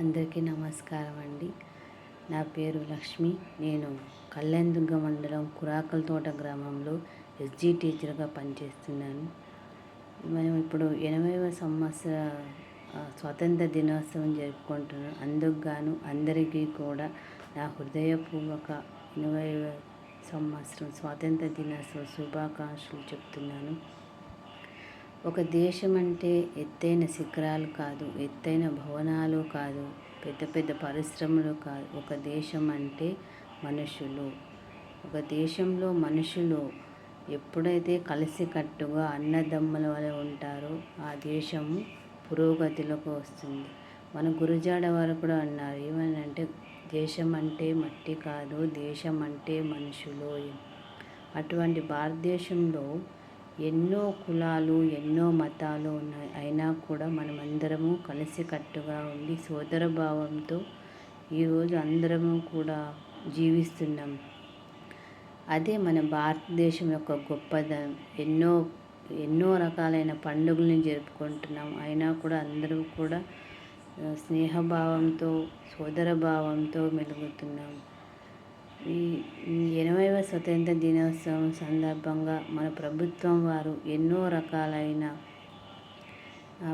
అందరికీ నమస్కారం అండి. నా పేరు లక్ష్మి. నేను కళ్యాణదుర్గ మండలం కురాకలతోట గ్రామంలో ఎస్జీ టీచర్గా పనిచేస్తున్నాను. మనం ఇప్పుడు 80వ సంవత్సర స్వాతంత్ర దినోత్సవం జరుపుకుంటున్నాం. అందుకు గాను అందరికీ కూడా నా హృదయపూర్వక 80వ సంవత్సరం స్వాతంత్ర దినోత్సవ శుభాకాంక్షలు చెప్తున్నాను. ఒక దేశం అంటే ఎత్తైన శిఖరాలు కాదు, ఎత్తైన భవనాలు కాదు, పెద్ద పెద్ద పరిశ్రమలు కాదు. ఒక దేశం అంటే మనుషులు. ఒక దేశంలో మనుషులు ఎప్పుడైతే కలిసికట్టుగా అన్నదమ్ముల వలె ఉంటారో ఆ దేశము పురోగతిలోకి వస్తుంది. మన గురజాడ వారు కూడా అన్నారు, ఏమనంటే దేశం అంటే మట్టి కాదు, దేశం అంటే మనుషులు. అటువంటి భారతదేశంలో ఎన్నో కులాలు, ఎన్నో మతాలు ఉన్నాయి. అయినా కూడా మనమందరము కలిసికట్టుగా ఉండి సోదరభావంతో ఈరోజు అందరము కూడా జీవిస్తున్నాం. అదే మన భారతదేశం యొక్క గొప్పదనం. ఎన్నో రకాలైన పండుగలను జరుపుకుంటున్నాం. అయినా కూడా అందరూ కూడా స్నేహభావంతో, సోదరభావంతో మెలుగుతున్నాం. ఈ 80వ స్వతంత్ర దినోత్సవం సందర్భంగా మన ప్రభుత్వం వారు ఎన్నో రకాలైన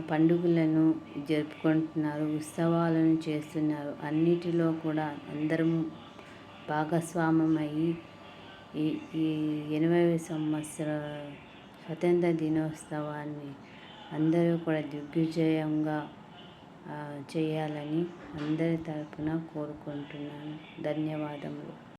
పండుగలను జరుపుకుంటున్నారు, ఉత్సవాలను చేస్తున్నారు. అన్నిటిలో కూడా అందరము భాగస్వామ్యమయ్యి ఈ 80వ సంవత్సర స్వతంత్ర దినోత్సవాన్ని అందరూ కూడా దిగ్విజయంగా చేయాలని అందరి తరపున కోరుకుంటున్నాను. ధన్యవాదములు.